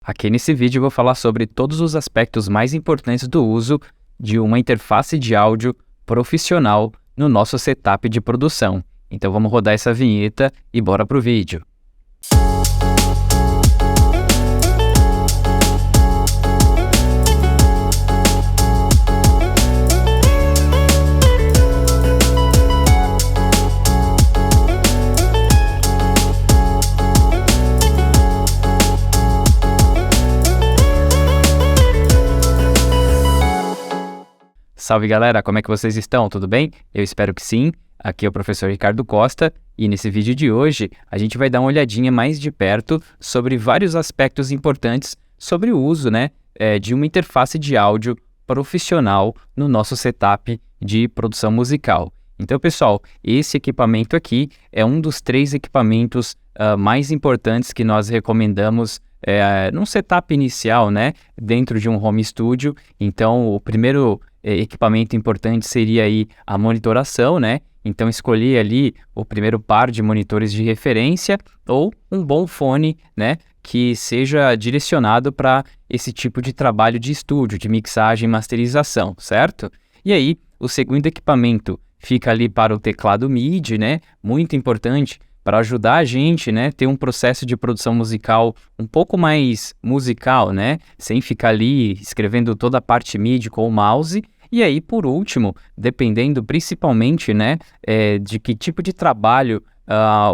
Aqui nesse vídeo eu vou falar sobre todos os aspectos mais importantes do uso de uma interface de áudio profissional no nosso setup de produção. Então vamos rodar essa vinheta e bora pro vídeo. Salve galera, como é que vocês estão? Tudo bem? Eu espero que sim. Aqui é o professor Ricardo Costa e nesse vídeo de hoje a gente vai dar uma olhadinha mais de perto sobre vários aspectos importantes sobre o uso, de uma interface de áudio profissional no nosso setup de produção musical. Então, pessoal, esse equipamento aqui é um dos 3 equipamentos mais importantes que nós recomendamos num setup inicial, dentro de um home studio. Então, o primeiro equipamento importante seria aí a monitoração, Então, escolher ali o primeiro par de monitores de referência ou um bom fone, que seja direcionado para esse tipo de trabalho de estúdio, de mixagem e masterização, certo? E aí, o segundo equipamento fica ali para o teclado MIDI, Muito importante para ajudar a gente, ter um processo de produção musical um pouco mais musical, Sem ficar ali escrevendo toda a parte MIDI com o mouse. E aí, por último, dependendo principalmente, de que tipo de trabalho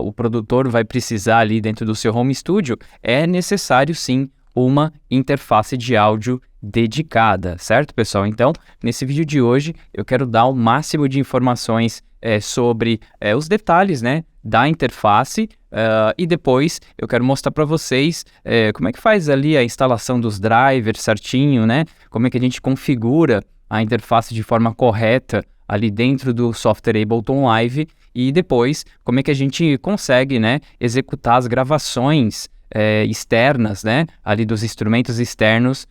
o produtor vai precisar ali dentro do seu home studio, é necessário sim uma interface de áudio dedicada, certo, pessoal? Então, nesse vídeo de hoje, eu quero dar o máximo de informações sobre os detalhes, da interface e depois eu quero mostrar para vocês como é que faz ali a instalação dos drivers certinho, Como é que a gente configura a interface de forma correta ali dentro do software Ableton Live e depois como é que a gente consegue, executar as gravações externas, ali dos instrumentos externos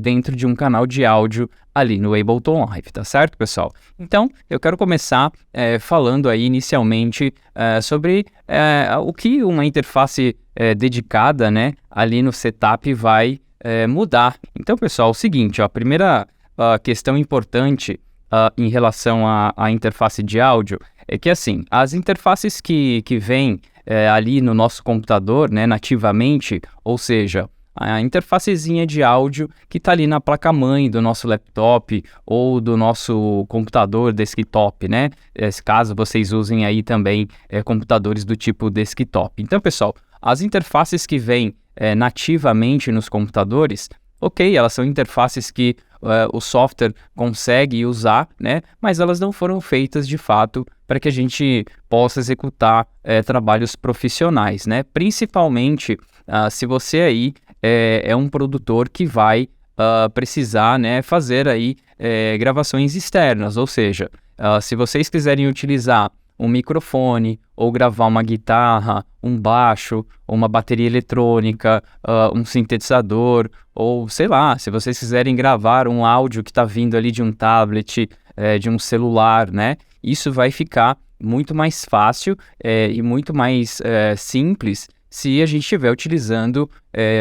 dentro de um canal de áudio ali no Ableton Live, tá certo, pessoal? Então, eu quero começar falando aí inicialmente sobre o que uma interface dedicada, ali no setup vai mudar. Então, pessoal, é o seguinte, a primeira questão importante em relação à interface de áudio é que, assim, as interfaces que vêm ali no nosso computador, nativamente, ou seja, a interfacezinha de áudio que está ali na placa-mãe do nosso laptop ou do nosso computador desktop, caso vocês usem aí também computadores do tipo desktop. Então, pessoal, as interfaces que vêm nativamente nos computadores, ok, elas são interfaces que o software consegue usar, mas elas não foram feitas de fato para que a gente possa executar trabalhos profissionais, Principalmente se você aí é um produtor que vai precisar, fazer aí gravações externas, ou seja, se vocês quiserem utilizar um microfone, ou gravar uma guitarra, um baixo, uma bateria eletrônica, um sintetizador, ou sei lá, se vocês quiserem gravar um áudio que está vindo ali de um tablet, de um celular, Isso vai ficar muito mais fácil e muito mais simples se a gente estiver utilizando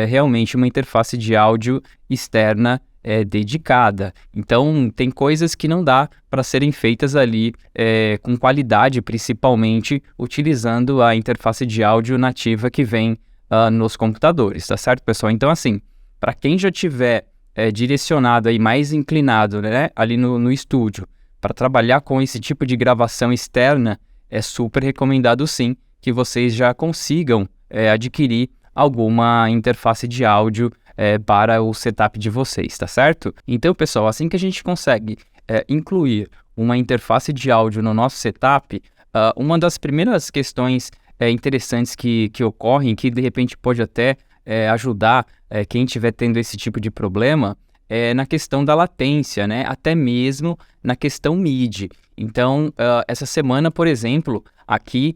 realmente uma interface de áudio externa dedicada. Então, tem coisas que não dá para serem feitas ali com qualidade, principalmente utilizando a interface de áudio nativa que vem nos computadores, tá certo, pessoal? Então, assim, para quem já tiver direcionado aí, mais inclinado, ali no estúdio, para trabalhar com esse tipo de gravação externa, é super recomendado sim que vocês já consigam adquirir alguma interface de áudio para o setup de vocês, tá certo? Então, pessoal, assim que a gente consegue incluir uma interface de áudio no nosso setup, uma das primeiras questões interessantes que ocorrem, que de repente pode até ajudar quem estiver tendo esse tipo de problema, na questão da latência, Até mesmo na questão MIDI. Então, essa semana, por exemplo, aqui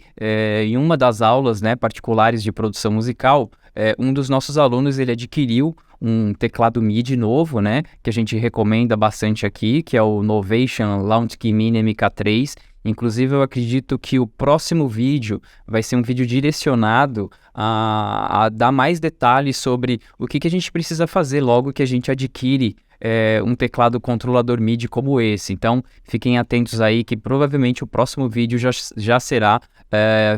em uma das aulas particulares de produção musical, um dos nossos alunos ele adquiriu um teclado MIDI novo, que a gente recomenda bastante aqui, que é o Novation Launchkey Mini MK3. Inclusive, eu acredito que o próximo vídeo vai ser um vídeo direcionado a dar mais detalhes sobre o que a gente precisa fazer logo que a gente adquire um teclado controlador MIDI como esse. Então, fiquem atentos aí que provavelmente o próximo vídeo já será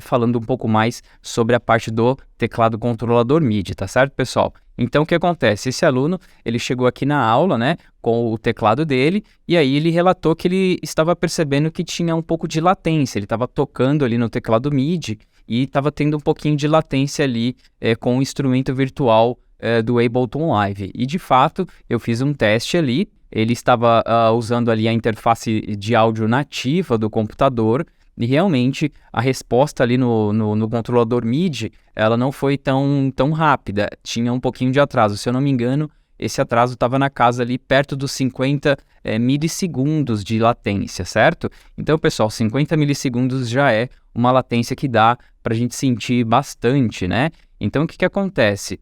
falando um pouco mais sobre a parte do teclado controlador MIDI, tá certo, pessoal? Então, o que acontece? Esse aluno, ele chegou aqui na aula, né, com o teclado dele, e aí ele relatou que ele estava percebendo que tinha um pouco de latência. Ele estava tocando ali no teclado MIDI e estava tendo um pouquinho de latência ali com o instrumento virtual do Ableton Live. E, de fato, eu fiz um teste ali. Ele estava usando ali a interface de áudio nativa do computador, e realmente a resposta ali no controlador MIDI, ela não foi tão rápida, tinha um pouquinho de atraso. Se eu não me engano, esse atraso estava na casa ali perto dos 50 milissegundos de latência, certo? Então, pessoal, 50 milissegundos já é uma latência que dá para a gente sentir bastante, né? Então, o que acontece?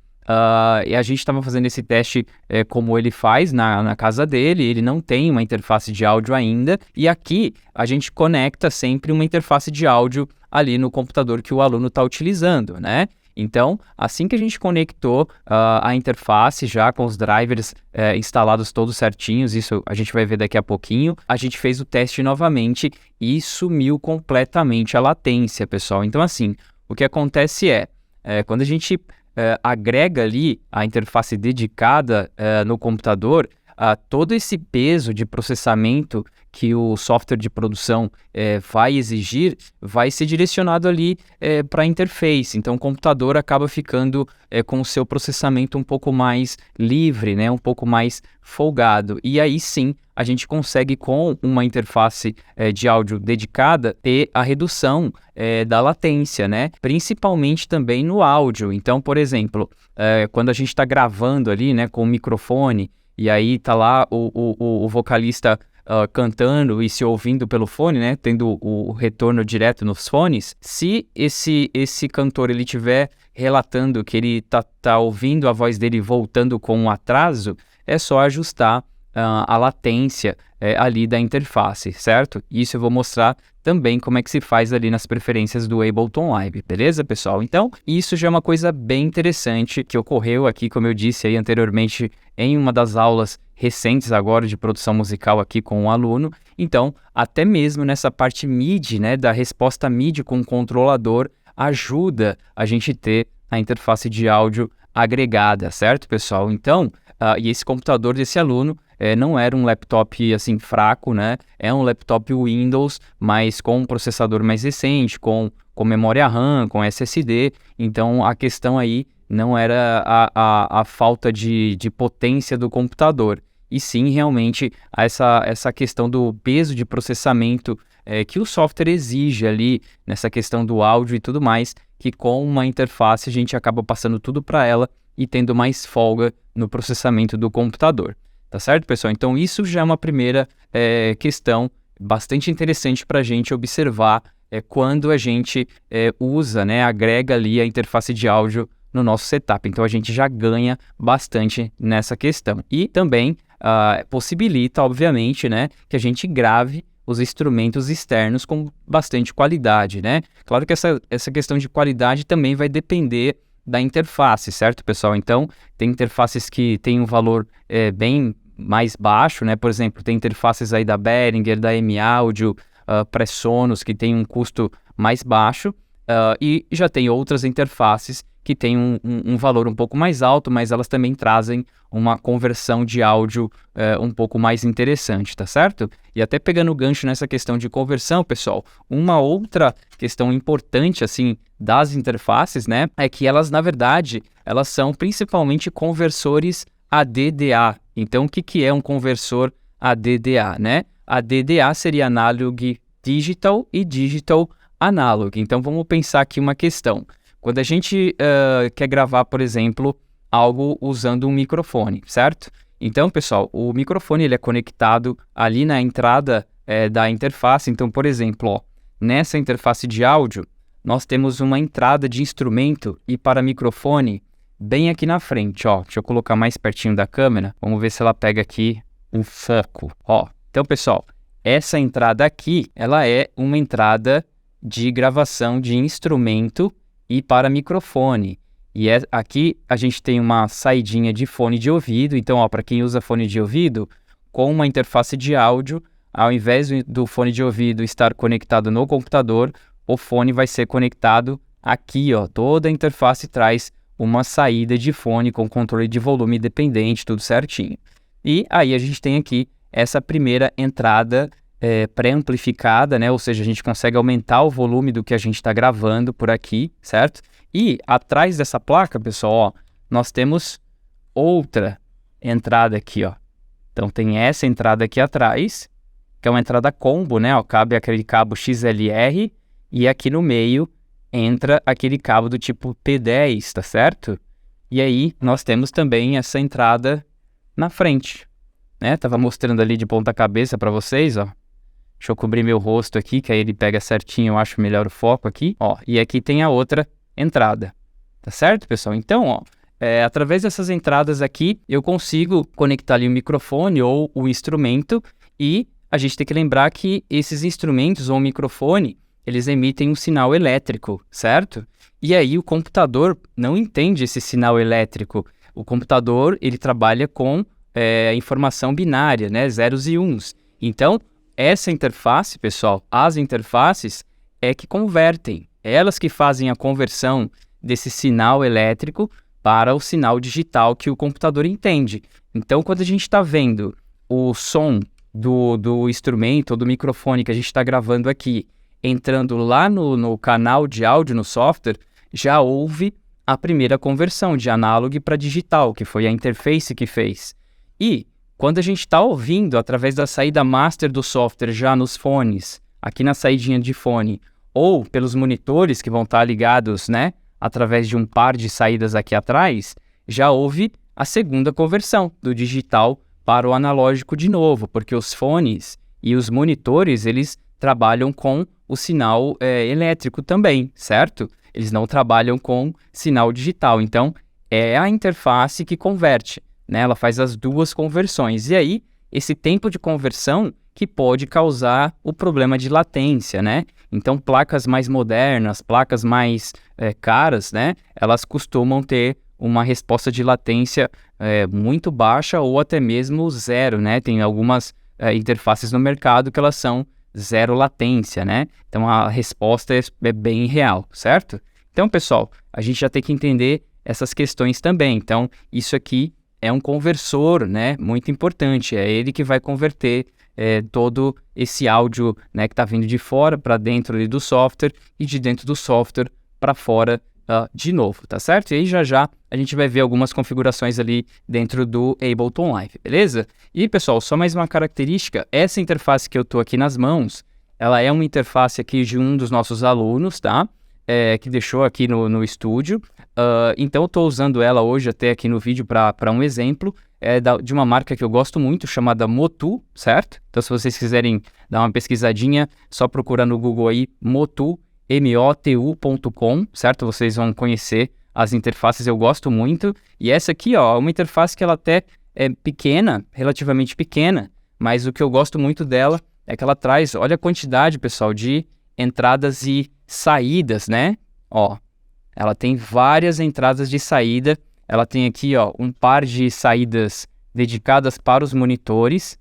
E a gente estava fazendo esse teste como ele faz na casa dele. Ele não tem uma interface de áudio ainda, e aqui a gente conecta sempre uma interface de áudio ali no computador que o aluno está utilizando, né? Então, assim que a gente conectou a interface já com os drivers instalados todos certinhos, isso a gente vai ver daqui a pouquinho, a gente fez o teste novamente e sumiu completamente a latência, pessoal. Então, assim, o que acontece quando a gente agrega ali a interface dedicada no computador, todo esse peso de processamento que o software de produção vai exigir, vai ser direcionado ali para a interface. Então, o computador acaba ficando com o seu processamento um pouco mais livre, né? Um pouco mais folgado. E aí sim, a gente consegue, com uma interface de áudio dedicada, ter a redução da latência, né? Principalmente também no áudio. Então, por exemplo, quando a gente está gravando ali, né, com o microfone, e aí tá lá o vocalista cantando e se ouvindo pelo fone, né, tendo o retorno direto nos fones. Se esse cantor ele estiver relatando que ele tá ouvindo a voz dele voltando com um atraso, é só ajustar a latência ali da interface, certo? Isso eu vou mostrar também como é que se faz ali nas preferências do Ableton Live, beleza, pessoal? Então, isso já é uma coisa bem interessante que ocorreu aqui, como eu disse aí anteriormente, em uma das aulas recentes agora de produção musical aqui com um aluno. Então, até mesmo nessa parte MIDI, né, da resposta MIDI com o controlador, ajuda a gente ter a interface de áudio agregada, certo, pessoal? Então, e esse computador desse aluno não era um laptop assim fraco, né? É um laptop Windows, mas com um processador mais recente, com memória RAM, com SSD. Então, a questão aí não era a falta de potência do computador, e sim realmente essa questão do peso de processamento que o software exige ali nessa questão do áudio e tudo mais, que com uma interface a gente acaba passando tudo para ela e tendo mais folga no processamento do computador. Tá certo, pessoal? Então, isso já é uma primeira questão bastante interessante para a gente observar quando a gente usa, né, agrega ali a interface de áudio no nosso setup. Então, a gente já ganha bastante nessa questão. E também possibilita, obviamente, né, que a gente grave os instrumentos externos com bastante qualidade, né? Claro que essa questão de qualidade também vai depender da interface, certo, pessoal? Então, tem interfaces que têm um valor bem mais baixo, né? Por exemplo, tem interfaces aí da Behringer, da M-Audio, Presonus, que tem um custo mais baixo, e já tem outras interfaces que têm um valor um pouco mais alto, mas elas também trazem uma conversão de áudio um pouco mais interessante, tá certo? E até pegando o gancho nessa questão de conversão, pessoal, uma outra questão importante, assim, das interfaces, né, é que elas, na verdade, elas são principalmente conversores ADDA. Então, o que é um conversor ADDA, né? ADDA seria Analog Digital e Digital Analog. Então, vamos pensar aqui uma questão. Quando a gente quer gravar, por exemplo, algo usando um microfone, certo? Então, pessoal, o microfone ele é conectado ali na entrada da interface. Então, por exemplo, ó, nessa interface de áudio, nós temos uma entrada de instrumento e para microfone bem aqui na frente, ó. Deixa eu colocar mais pertinho da câmera. Vamos ver se ela pega aqui um foco, ó. Então, pessoal, essa entrada aqui, ela é uma entrada de gravação de instrumento e para microfone. E aqui a gente tem uma saidinha de fone de ouvido. Então, para quem usa fone de ouvido, com uma interface de áudio, ao invés do fone de ouvido estar conectado no computador, o fone vai ser conectado aqui, toda a interface traz uma saída de fone com controle de volume independente, tudo certinho. E aí a gente tem aqui essa primeira entrada pré-amplificada, né? Ou seja, a gente consegue aumentar o volume do que a gente está gravando por aqui, certo? E atrás dessa placa, pessoal, nós temos outra entrada aqui, Então tem essa entrada aqui atrás, que é uma entrada combo, né? Cabe aquele cabo XLR e aqui no meio entra aquele cabo do tipo P10, tá certo? E aí nós temos também essa entrada na frente, né? Tava mostrando ali de ponta cabeça para vocês, Deixa eu cobrir meu rosto aqui, que aí ele pega certinho, eu acho melhor o foco aqui, E aqui tem a outra entrada, tá certo, pessoal? Então, através dessas entradas aqui, eu consigo conectar ali o microfone ou o instrumento e a gente tem que lembrar que esses instrumentos ou o microfone, eles emitem um sinal elétrico, certo? E aí o computador não entende esse sinal elétrico. O computador, ele trabalha com informação binária, né? Zeros e uns. Então, essa interface, pessoal, as interfaces é que convertem. Elas que fazem a conversão desse sinal elétrico para o sinal digital que o computador entende. Então, quando a gente está vendo o som do instrumento ou do microfone que a gente está gravando aqui, entrando lá no canal de áudio no software, já houve a primeira conversão de análogo para digital, que foi a interface que fez. E quando a gente está ouvindo através da saída master do software já nos fones, aqui na saidinha de fone, ou pelos monitores que vão estar ligados, né, através de um par de saídas aqui atrás, já houve a segunda conversão do digital para o analógico de novo, porque os fones e os monitores, eles trabalham com o sinal elétrico também, certo? Eles não trabalham com sinal digital, então é a interface que converte, né? Ela faz as duas conversões, e aí esse tempo de conversão que pode causar o problema de latência, né? Então placas mais modernas, placas mais caras, né? Elas costumam ter uma resposta de latência muito baixa ou até mesmo zero, né? Tem algumas interfaces no mercado que elas são zero latência, né? Então a resposta é bem real, certo? Então, pessoal, a gente já tem que entender essas questões também. Então, isso aqui é um conversor, né? Muito importante. É ele que vai converter todo esse áudio, né, que está vindo de fora para dentro ali do software e de dentro do software para fora de novo, tá certo? E aí já a gente vai ver algumas configurações ali dentro do Ableton Live, beleza? E pessoal, só mais uma característica, essa interface que eu tô aqui nas mãos, ela é uma interface aqui de um dos nossos alunos, tá? Que deixou aqui no estúdio, então eu tô usando ela hoje até aqui no vídeo para um exemplo, de uma marca que eu gosto muito, chamada Motu, certo? Então se vocês quiserem dar uma pesquisadinha, só procura no Google aí, Motu, motu.com, certo? Vocês vão conhecer as interfaces, eu gosto muito. E essa aqui, é uma interface que ela até é pequena, relativamente pequena, mas o que eu gosto muito dela é que ela traz, olha a quantidade, pessoal, de entradas e saídas, né? Ela tem várias entradas de saída, ela tem aqui, um par de saídas dedicadas para os monitores,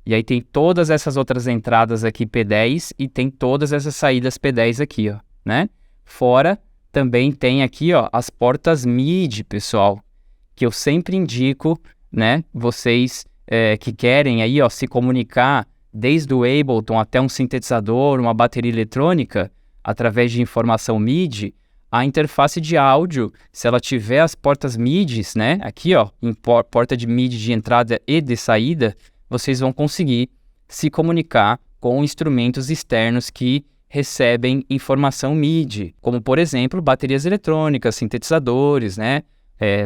e aí tem todas essas outras entradas aqui P10 e tem todas essas saídas P10 aqui, né? Fora também tem aqui, as portas MIDI, pessoal, que eu sempre indico, né? Vocês que querem aí, se comunicar desde o Ableton até um sintetizador, uma bateria eletrônica, através de informação MIDI, a interface de áudio, se ela tiver as portas MIDI, né? Aqui, em porta de MIDI de entrada e de saída, vocês vão conseguir se comunicar com instrumentos externos que recebem informação MIDI, como, por exemplo, baterias eletrônicas, sintetizadores, né?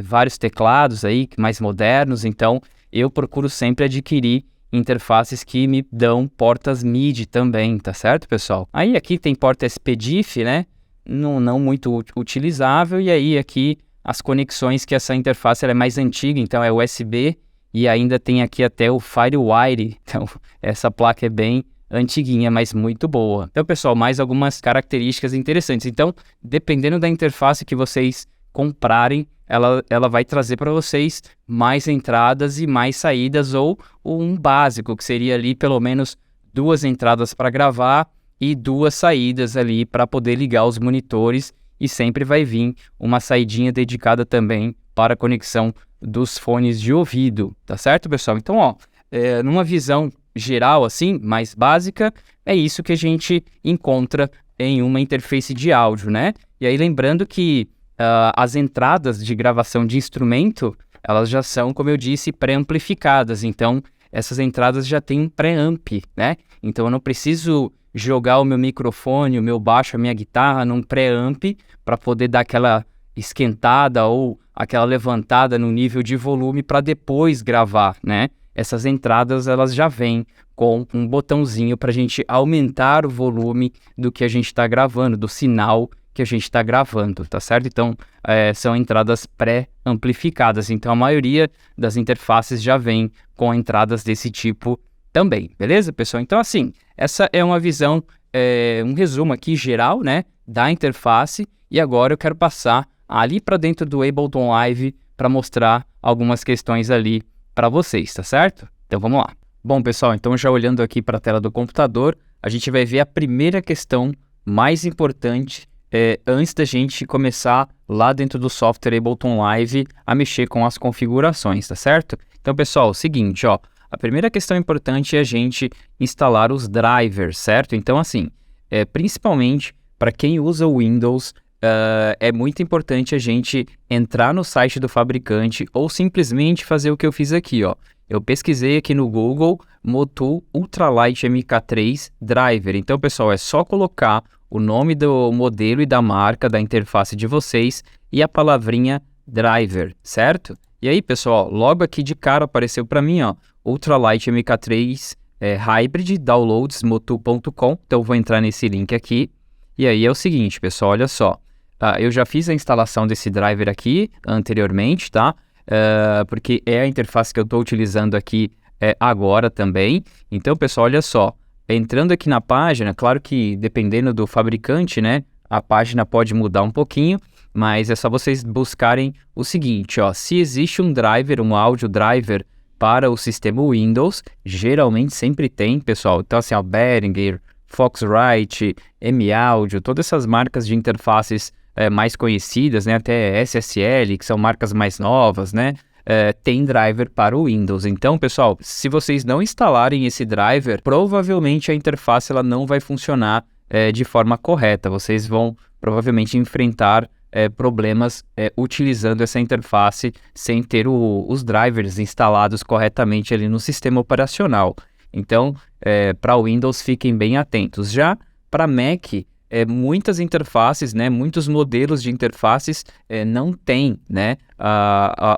Vários teclados aí mais modernos. Então, eu procuro sempre adquirir interfaces que me dão portas MIDI também, tá certo, pessoal? Aí aqui tem porta SPDIF, né? Não muito utilizável. E aí aqui as conexões, que essa interface ela é mais antiga, então é USB, e ainda tem aqui até o FireWire, então essa placa é bem antiguinha, mas muito boa. Então, pessoal, mais algumas características interessantes. Então, dependendo da interface que vocês comprarem, ela vai trazer para vocês mais entradas e mais saídas, ou um básico, que seria ali pelo menos 2 entradas para gravar e 2 saídas ali para poder ligar os monitores, e sempre vai vir uma saidinha dedicada também para a conexão dos fones de ouvido, tá certo, pessoal? Então, ó, numa visão geral, assim, mais básica, é isso que a gente encontra em uma interface de áudio, né? E aí, lembrando que as entradas de gravação de instrumento, elas já são, como eu disse, pré-amplificadas. Então, essas entradas já têm um pré-amp, né? Então, eu não preciso jogar o meu microfone, o meu baixo, a minha guitarra num pré-amp para poder dar aquela esquentada ou aquela levantada no nível de volume para depois gravar, né? Essas entradas, elas já vêm com um botãozinho para a gente aumentar o volume do que a gente está gravando, do sinal que a gente está gravando, tá certo? Então, são entradas pré-amplificadas. Então, a maioria das interfaces já vem com entradas desse tipo também, beleza, pessoal? Então, assim, essa é uma visão, um resumo aqui geral, né, da interface. E agora eu quero passar ali para dentro do Ableton Live para mostrar algumas questões ali para vocês, tá certo? Então, vamos lá. Bom, pessoal, então já olhando aqui para a tela do computador, a gente vai ver a primeira questão mais importante antes da gente começar lá dentro do software Ableton Live a mexer com as configurações, tá certo? Então, pessoal, é o seguinte, ó, a primeira questão importante é a gente instalar os drivers, certo? Então, assim, principalmente para quem usa o Windows, é muito importante a gente entrar no site do fabricante ou simplesmente fazer o que eu fiz aqui, ó. Eu pesquisei aqui no Google Motul Ultralight MK3 Driver. Então, pessoal, é só colocar o nome do modelo e da marca da interface de vocês e a palavrinha driver, certo? E aí, pessoal, logo aqui de cara apareceu para mim, ó, Ultralight MK3 Hybrid Downloads Motul.com. Então, eu vou entrar nesse link aqui. E aí é o seguinte, pessoal, olha só. Eu já fiz a instalação desse driver aqui anteriormente, tá? Porque é a interface que eu estou utilizando aqui agora também. Então, pessoal, olha só. Entrando aqui na página, claro que dependendo do fabricante, né, a página pode mudar um pouquinho, mas é só vocês buscarem o seguinte, ó, se existe um driver, um áudio driver para o sistema Windows, geralmente sempre tem, pessoal. Então, assim, ó, Behringer, Foxrite, M-Audio, todas essas marcas de interfaces mais conhecidas, né, até SSL, que são marcas mais novas, né, tem driver para o Windows. Então, pessoal, se vocês não instalarem esse driver, provavelmente a interface ela não vai funcionar de forma correta. Vocês vão provavelmente enfrentar problemas utilizando essa interface sem ter os drivers instalados corretamente ali no sistema operacional. Então, para o Windows, fiquem bem atentos. Já para Mac, muitas interfaces, né, muitos modelos de interfaces não têm, né,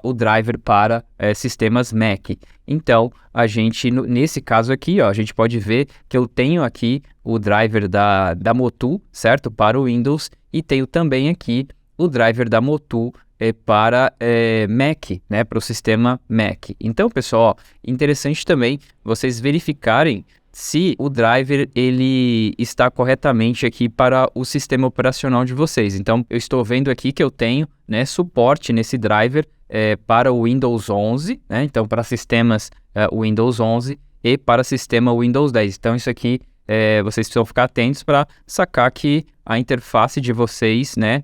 o driver para sistemas Mac. Então, a gente, nesse caso aqui, ó, a gente pode ver que eu tenho aqui o driver da Motul, certo? Para o Windows, e tenho também aqui o driver da Motul para Mac, né, para o sistema Mac. Então, pessoal, ó, interessante também vocês verificarem se o driver ele está corretamente aqui para o sistema operacional de vocês. Então, eu estou vendo aqui que eu tenho, né, suporte nesse driver para o Windows 11, né, então para sistemas Windows 11 e para sistema Windows 10. Então, isso aqui vocês precisam ficar atentos para sacar que a interface de vocês, né,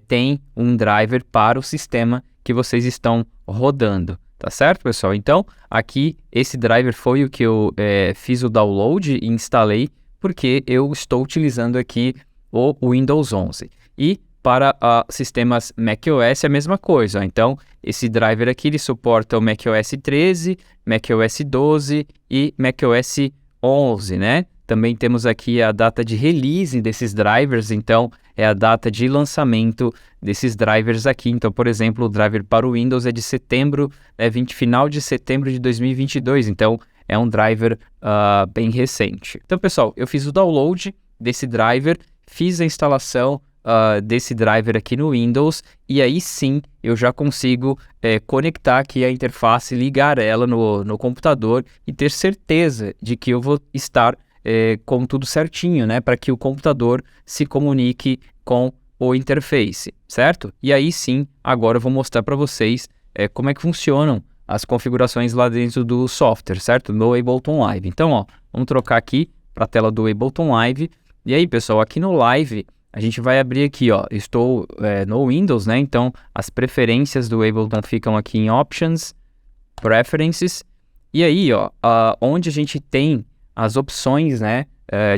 tem um driver para o sistema que vocês estão rodando. Tá certo, pessoal? Então, aqui, esse driver foi o que eu fiz o download e instalei, porque eu estou utilizando aqui o Windows 11. E para sistemas macOS é a mesma coisa. Então, esse driver aqui, ele suporta o macOS 13, macOS 12 e macOS 11, né? Também temos aqui a data de release desses drivers, então é a data de lançamento desses drivers aqui. Então, por exemplo, o driver para o Windows é de setembro, final de setembro de 2022, então é um driver bem recente. Então, pessoal, eu fiz o download desse driver, fiz a instalação desse driver aqui no Windows, e aí sim eu já consigo conectar aqui a interface, ligar ela no computador e ter certeza de que eu vou estar com tudo certinho, né? Para que o computador se comunique com o interface, certo? E aí sim, agora eu vou mostrar para vocês como é que funcionam as configurações lá dentro do software, certo? No Ableton Live. Então, ó, vamos trocar aqui para a tela do Ableton Live. E aí, pessoal, aqui no Live, a gente vai abrir aqui, ó, estou no Windows, né? Então, as preferências do Ableton ficam aqui em Options, Preferences. E aí, ó, onde a gente tem as opções, né,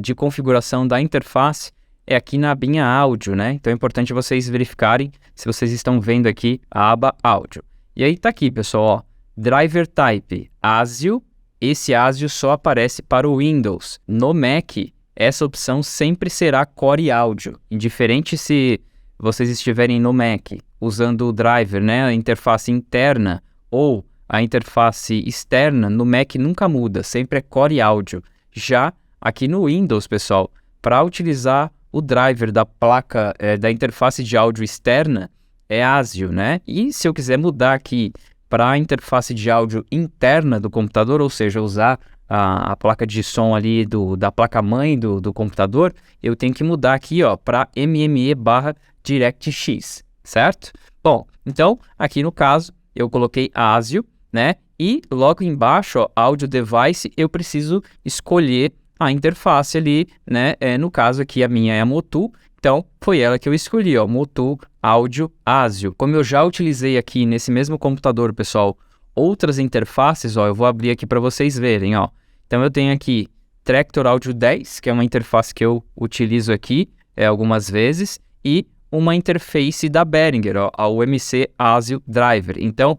de configuração da interface, é aqui na abinha áudio, né? Então é importante vocês verificarem se vocês estão vendo aqui a aba áudio. E aí tá aqui, pessoal, ó, Driver Type ASIO. Esse ASIO só aparece para o Windows. No Mac, essa opção sempre será Core Audio. Indiferente se vocês estiverem no Mac usando o driver, né, a interface interna ou a interface externa, no Mac nunca muda, sempre é Core Audio. Já aqui no Windows, pessoal, para utilizar o driver da placa, da interface de áudio externa, é ASIO, né? E se eu quiser mudar aqui para a interface de áudio interna do computador, ou seja, usar a placa de som ali da placa-mãe do computador, eu tenho que mudar aqui para MME/DirectX, certo? Bom, então, aqui no caso, eu coloquei ASIO, né? E logo embaixo, ó, Audio Device, eu preciso escolher a interface ali, né? No caso aqui a minha é a Motu, então foi ela que eu escolhi, ó, Motu Audio ASIO. Como eu já utilizei aqui nesse mesmo computador, pessoal, outras interfaces, ó, eu vou abrir aqui para vocês verem, ó. Então eu tenho aqui Traktor Audio 10, que é uma interface que eu utilizo aqui algumas vezes, e uma interface da Behringer, ó, a UMC ASIO Driver. Então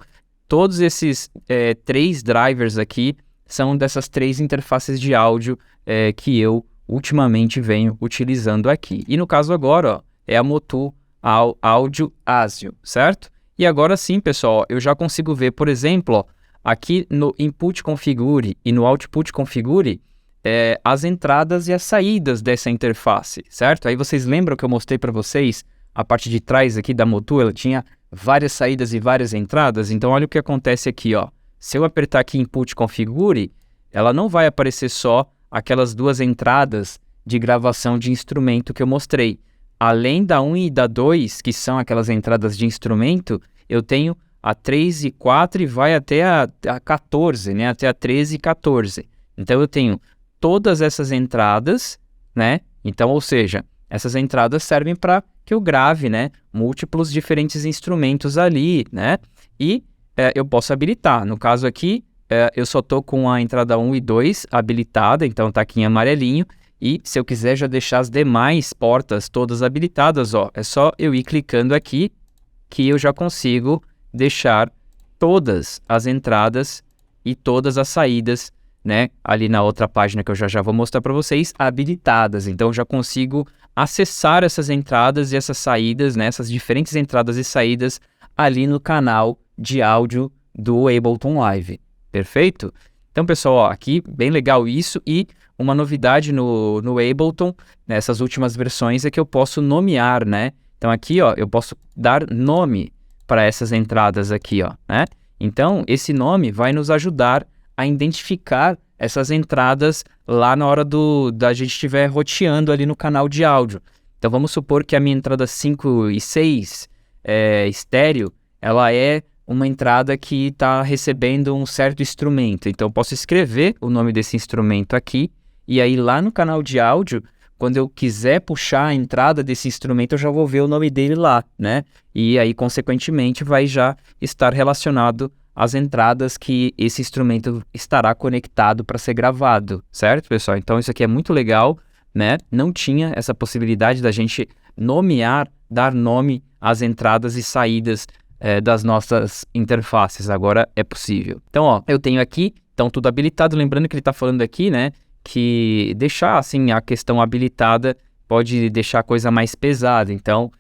todos esses 3 drivers aqui são dessas 3 interfaces de áudio que eu ultimamente venho utilizando aqui. E no caso agora, ó, é a Motu Audio ASIO, certo? E agora sim, pessoal, eu já consigo ver, por exemplo, ó, aqui no Input Configure e no Output Configure, as entradas e as saídas dessa interface, certo? Aí vocês lembram que eu mostrei para vocês a parte de trás aqui da Motu, ela tinha várias saídas e várias entradas. Então olha o que acontece aqui, ó. Se eu apertar aqui Input Configure, ela não vai aparecer só aquelas 2 entradas de gravação de instrumento que eu mostrei. Além da 1 e da 2, que são aquelas entradas de instrumento, eu tenho a 3 e 4 e vai até a 14, né? Até a 13 e 14. Então eu tenho todas essas entradas, né? Então, ou seja, essas entradas servem para que eu grave, né, múltiplos diferentes instrumentos ali, né? E eu posso habilitar. No caso aqui, eu só estou com a entrada 1 e 2 habilitada, então está aqui em amarelinho. E se eu quiser já deixar as demais portas todas habilitadas, ó, é só eu ir clicando aqui que eu já consigo deixar todas as entradas e todas as saídas, né, ali na outra página que eu já vou mostrar para vocês, habilitadas. Então eu já consigo acessar essas entradas e essas saídas, né, essas diferentes entradas e saídas ali no canal de áudio do Ableton Live. Perfeito? Então, pessoal, ó, aqui bem legal isso. E uma novidade no Ableton, nessas últimas versões, é que eu posso nomear, né? Então aqui, ó, eu posso dar nome para essas entradas aqui, ó, né? Então, esse nome vai nos ajudar a identificar essas entradas lá na hora da gente estiver roteando ali no canal de áudio. Então, vamos supor que a minha entrada 5 e 6 estéreo, ela é uma entrada que está recebendo um certo instrumento. Então, eu posso escrever o nome desse instrumento aqui, e aí lá no canal de áudio, quando eu quiser puxar a entrada desse instrumento, eu já vou ver o nome dele lá, né? E aí, consequentemente, vai já estar relacionado às entradas que esse instrumento estará conectado para ser gravado, certo, pessoal? Então, isso aqui é muito legal, né? Não tinha essa possibilidade da gente nomear, dar nome às entradas e saídas das nossas interfaces. Agora é possível. Então, ó, eu tenho aqui, então tudo habilitado. Lembrando que ele está falando aqui, né, que deixar assim a questão habilitada pode deixar a coisa mais pesada. Então,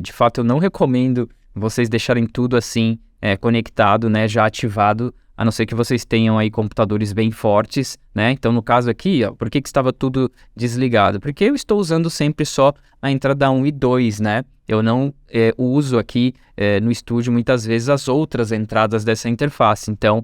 de fato, eu não recomendo vocês deixarem tudo assim conectado, né, já ativado, a não ser que vocês tenham aí computadores bem fortes, né? Então, no caso aqui, ó, por que estava tudo desligado? Porque eu estou usando sempre só a entrada 1 e 2, né? Eu não uso aqui no estúdio muitas vezes as outras entradas dessa interface. Então,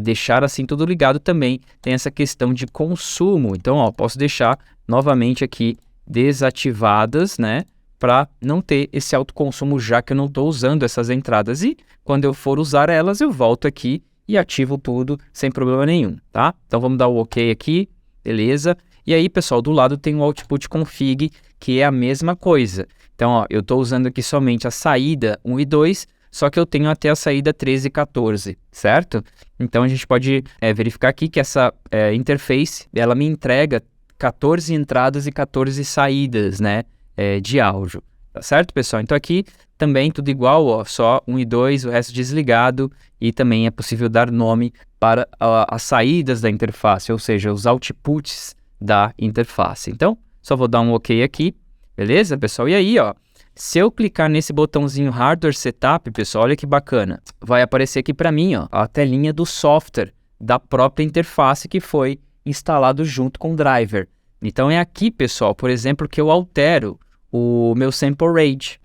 deixar assim tudo ligado também tem essa questão de consumo. Então, ó, posso deixar novamente aqui desativadas, né? Para não ter esse autoconsumo, já que eu não estou usando essas entradas. E quando eu for usar elas, eu volto aqui e ativo tudo sem problema nenhum, tá? Então vamos dar o OK aqui, beleza? E aí, pessoal, do lado tem o Output Config, que é a mesma coisa. Então, ó, eu estou usando aqui somente a saída 1 e 2, só que eu tenho até a saída 13 e 14, certo? Então a gente pode verificar aqui que essa interface, ela me entrega 14 entradas e 14 saídas, né? De áudio, tá certo, pessoal? Então aqui também tudo igual, ó, só 1 e 2, o resto desligado, e também é possível dar nome para as saídas da interface, ou seja, os outputs da interface. Então, só vou dar um OK aqui, beleza, pessoal? E aí, ó, se eu clicar nesse botãozinho Hardware Setup, pessoal, olha que bacana, vai aparecer aqui para mim, ó, a telinha do software da própria interface que foi instalado junto com o driver. Então é aqui, pessoal, por exemplo, que eu altero o meu sample rate,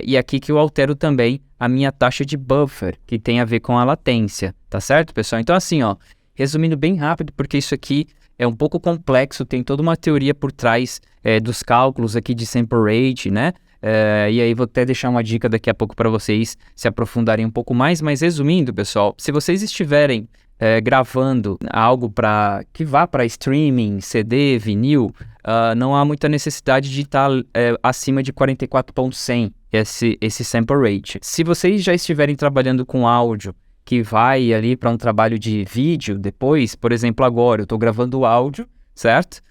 e aqui que eu altero também a minha taxa de buffer, que tem a ver com a latência, tá certo, pessoal? Então assim, ó, resumindo bem rápido, porque isso aqui é um pouco complexo, tem toda uma teoria por trás dos cálculos aqui de sample rate, né? E aí vou até deixar uma dica daqui a pouco para vocês se aprofundarem um pouco mais, mas resumindo, pessoal, se vocês estiverem gravando algo que vá para streaming, CD, vinil, não há muita necessidade de estar acima de 44.100 esse sample rate. Se vocês já estiverem trabalhando com áudio que vai ali para um trabalho de vídeo depois, por exemplo, agora eu estou gravando áudio, certo?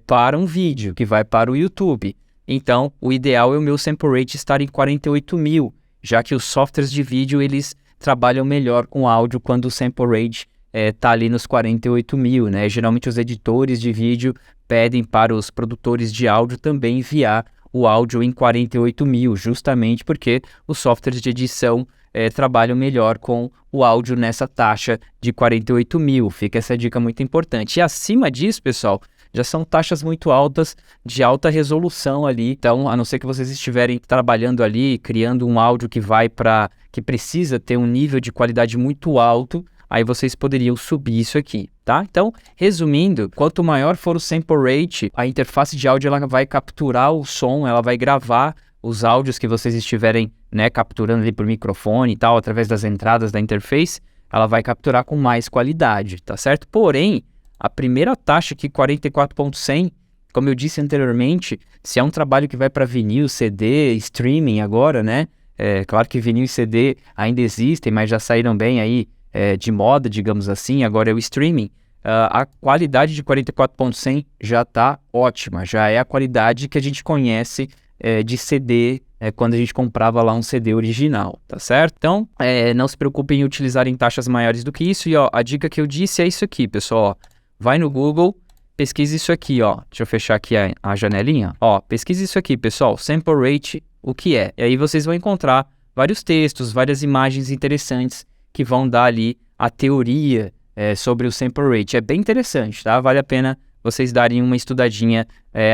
Para um vídeo que vai para o YouTube. Então, o ideal é o meu sample rate estar em 48.000, já que os softwares de vídeo, eles trabalham melhor com áudio quando o sample rate está ali nos 48.000, né? Geralmente os editores de vídeo pedem para os produtores de áudio também enviar o áudio em 48.000, justamente porque os softwares de edição trabalham melhor com o áudio nessa taxa de 48.000. Fica essa dica muito importante. E acima disso, pessoal, já são taxas muito altas, de alta resolução ali. Então, a não ser que vocês estiverem trabalhando ali, criando um áudio que precisa ter um nível de qualidade muito alto, aí vocês poderiam subir isso aqui, tá? Então, resumindo, quanto maior for o sample rate, a interface de áudio ela vai capturar o som, ela vai gravar os áudios que vocês estiverem, né, capturando ali por microfone e tal, através das entradas da interface, ela vai capturar com mais qualidade, tá certo? Porém, a primeira taxa aqui, 44.100, como eu disse anteriormente, se é um trabalho que vai para vinil, CD, streaming agora, né? Claro que vinil e CD ainda existem, mas já saíram bem aí de moda, digamos assim, agora é o streaming. A qualidade de 44.100 já está ótima, já é a qualidade que a gente conhece de CD, quando a gente comprava lá um CD original, tá certo? Então, não se preocupem em utilizarem taxas maiores do que isso. E ó, a dica que eu disse é isso aqui, pessoal, ó. Vai no Google, pesquisa isso aqui, ó. Deixa eu fechar aqui a janelinha. Ó, pesquisa isso aqui, pessoal. Sample rate, o que é? E aí vocês vão encontrar vários textos, várias imagens interessantes que vão dar ali a teoria sobre o sample rate. É bem interessante, tá? Vale a pena vocês darem uma estudadinha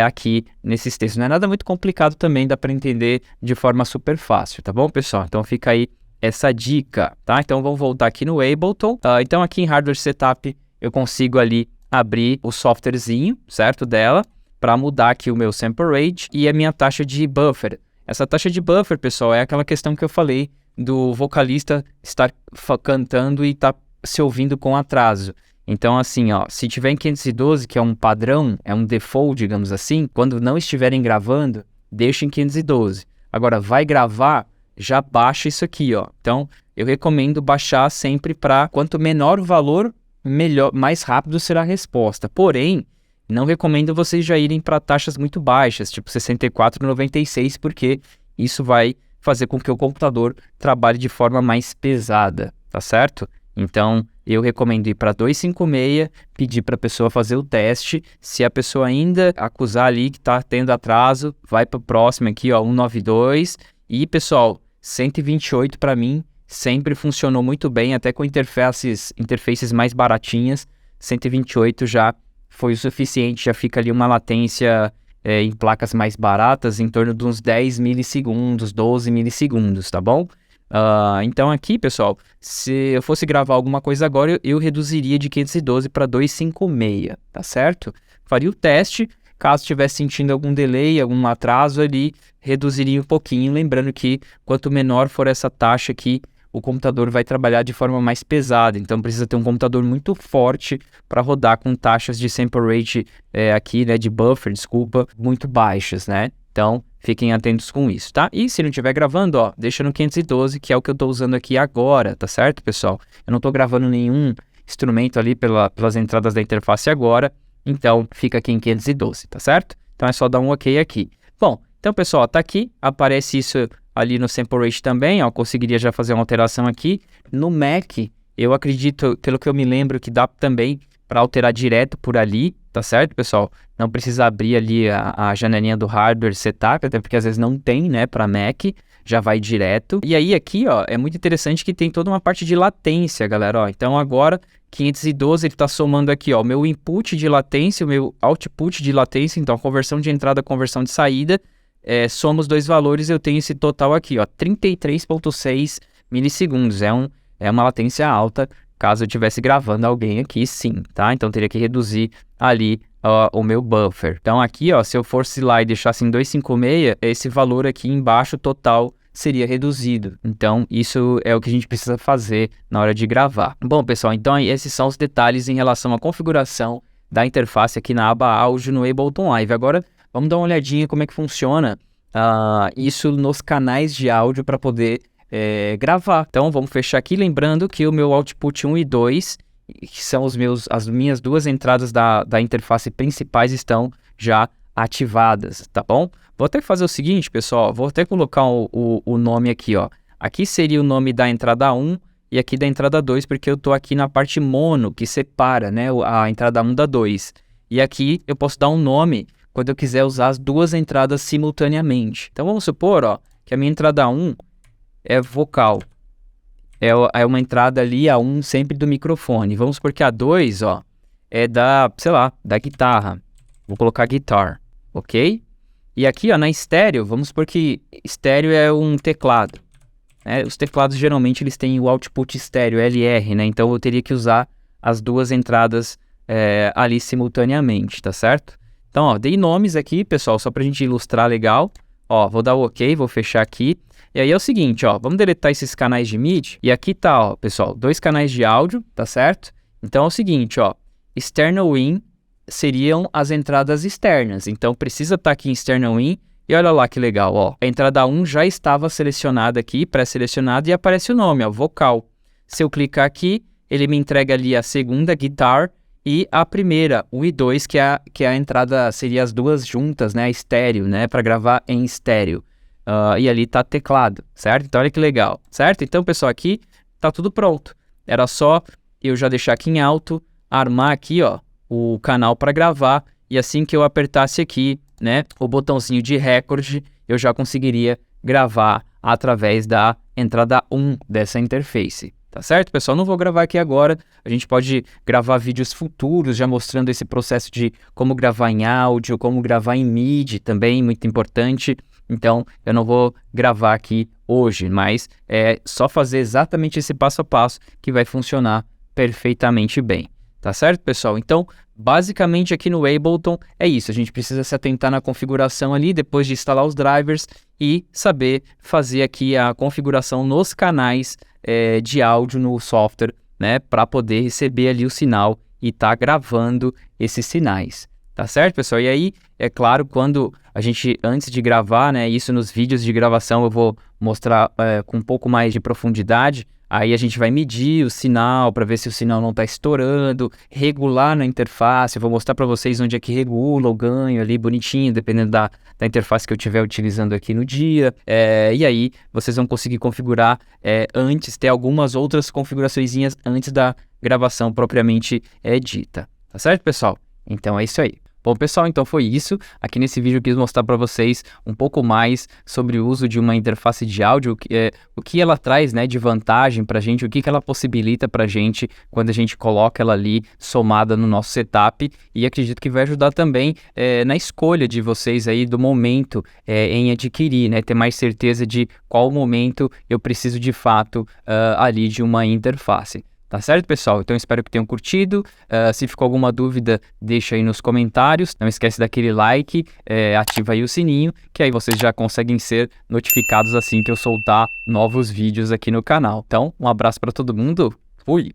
aqui nesses textos. Não é nada muito complicado também, dá para entender de forma super fácil, tá bom, pessoal? Então fica aí essa dica, tá? Então vamos voltar aqui no Ableton. Então aqui em Hardware Setup eu consigo ali abrir o softwarezinho, certo, dela, para mudar aqui o meu sample rate e a minha taxa de buffer. Essa taxa de buffer, pessoal, é aquela questão que eu falei do vocalista estar cantando e estar se ouvindo com atraso. Então, assim, ó, se tiver em 512, que é um padrão, é um default, digamos assim, quando não estiverem gravando, deixa em 512. Agora, vai gravar, já baixa isso aqui, ó. Então, eu recomendo baixar sempre para quanto menor o valor, melhor, mais rápido será a resposta. Porém, não recomendo vocês já irem para taxas muito baixas, tipo 64,96, porque isso vai fazer com que o computador trabalhe de forma mais pesada, tá certo? Então, eu recomendo ir para 256, pedir para a pessoa fazer o teste. Se a pessoa ainda acusar ali que está tendo atraso, vai para o próximo aqui, ó, 192. E, pessoal, 128 para mim sempre funcionou muito bem, até com interfaces mais baratinhas. 128 já foi o suficiente, já fica ali uma latência em placas mais baratas, em torno de uns 10 milissegundos, 12 milissegundos, tá bom? Então aqui, pessoal, se eu fosse gravar alguma coisa agora, eu reduziria de 512 para 256, tá certo? Faria o teste, caso estivesse sentindo algum delay, algum atraso ali, reduziria um pouquinho, lembrando que quanto menor for essa taxa aqui, o computador vai trabalhar de forma mais pesada, então precisa ter um computador muito forte para rodar com taxas de sample rate aqui, né, de buffer, desculpa, muito baixas, né? Então, fiquem atentos com isso, tá? E se não estiver gravando, ó, deixa no 512, que é o que eu estou usando aqui agora, tá certo, pessoal? Eu não estou gravando nenhum instrumento ali pelas entradas da interface agora, então fica aqui em 512, tá certo? Então é só dar um OK aqui. Bom, então, pessoal, tá aqui, aparece isso ali no sample rate também, ó, conseguiria já fazer uma alteração aqui. No Mac, eu acredito, pelo que eu me lembro, que dá também para alterar direto por ali, tá certo, pessoal? Não precisa abrir ali a janelinha do hardware setup, até porque às vezes não tem, né, para Mac, já vai direto. E aí aqui, ó, é muito interessante que tem toda uma parte de latência, galera, ó. Então agora 512 ele está somando aqui, ó, o meu input de latência, o meu output de latência, então a conversão de entrada, conversão de saída, soma os dois valores, eu tenho esse total aqui, ó, 33,6 milissegundos. É uma latência alta, caso eu estivesse gravando alguém aqui, sim, tá? Então teria que reduzir ali o meu buffer. Então aqui, ó, se eu fosse lá e deixasse em 256, esse valor aqui embaixo total seria reduzido. Então isso é o que a gente precisa fazer na hora de gravar. Bom, pessoal, então esses são os detalhes em relação à configuração da interface aqui na aba áudio no Ableton Live. Agora vamos dar uma olhadinha como é que funciona isso nos canais de áudio para poder gravar. Então vamos fechar aqui, lembrando que o meu output 1 e 2, que são as minhas duas entradas da interface principais, estão já ativadas, tá bom? Vou até fazer o seguinte, pessoal, vou até colocar o nome aqui, ó. Aqui seria o nome da entrada 1 e aqui da entrada 2, porque eu estou aqui na parte mono, que separa, né, a entrada 1 da 2. E aqui eu posso dar um nome quando eu quiser usar as duas entradas simultaneamente. Então vamos supor, ó, que a minha entrada 1 é vocal. É uma entrada ali, a 1 sempre do microfone. Vamos supor que a 2, ó, é sei lá, da guitarra. Vou colocar guitar, ok? E aqui, ó, na estéreo, vamos supor que estéreo é um teclado. Os teclados, geralmente, eles têm o output estéreo, LR, né? Então, eu teria que usar as duas entradas ali simultaneamente, tá certo? Então, ó, dei nomes aqui, pessoal, só pra gente ilustrar legal. Ó, vou dar o OK, vou fechar aqui. E aí é o seguinte, ó, vamos deletar esses canais de MIDI. E aqui tá, ó, pessoal, 2 canais de áudio, tá certo? Então é o seguinte, ó, external in seriam as entradas externas. Então precisa estar aqui em external in. E olha lá que legal, ó, a entrada 1 já estava selecionada aqui, pré-selecionada, e aparece o nome, ó, vocal. Se eu clicar aqui, ele me entrega ali a segunda, guitar, e a primeira, 1 e 2, que é a entrada, seria as duas juntas, né, estéreo, né, para gravar em estéreo. E ali tá teclado, certo? Então olha que legal, certo? Então, pessoal, aqui tá tudo pronto. Era só eu já deixar aqui em alto, armar aqui, ó, o canal para gravar, e assim que eu apertasse aqui, né, o botãozinho de record, eu já conseguiria gravar através da entrada 1 dessa interface. Tá certo, pessoal? Não vou gravar aqui agora, a gente pode gravar vídeos futuros já mostrando esse processo de como gravar em áudio, como gravar em MIDI também, muito importante. Então, eu não vou gravar aqui hoje, mas é só fazer exatamente esse passo a passo que vai funcionar perfeitamente bem. Tá certo, pessoal? Então, basicamente aqui no Ableton é isso. A gente precisa se atentar na configuração ali, depois de instalar os drivers e saber fazer aqui a configuração nos canais de áudio no software, né? Para poder receber ali o sinal e tá gravando esses sinais. Tá certo, pessoal? E aí, é claro, quando a gente, antes de gravar, né? Isso nos vídeos de gravação eu vou mostrar com um pouco mais de profundidade. Aí a gente vai medir o sinal para ver se o sinal não está estourando, regular na interface. Eu vou mostrar para vocês onde é que regula o ganho ali bonitinho, dependendo da interface que eu estiver utilizando aqui no dia. E aí vocês vão conseguir configurar antes, ter algumas outras configuraçõezinhas antes da gravação propriamente dita. Tá certo, pessoal? Então é isso aí. Bom, pessoal, então foi isso. Aqui nesse vídeo eu quis mostrar para vocês um pouco mais sobre o uso de uma interface de áudio, o que ela traz, né, de vantagem para a gente, o que ela possibilita para a gente quando a gente coloca ela ali somada no nosso setup, e acredito que vai ajudar também na escolha de vocês aí do momento em adquirir, né, ter mais certeza de qual momento eu preciso de fato ali de uma interface. Tá certo, pessoal? Então espero que tenham curtido. Se ficou alguma dúvida, deixa aí nos comentários. Não esquece daquele like, ativa aí o sininho, que aí vocês já conseguem ser notificados assim que eu soltar novos vídeos aqui no canal. Então, um abraço para todo mundo. Fui!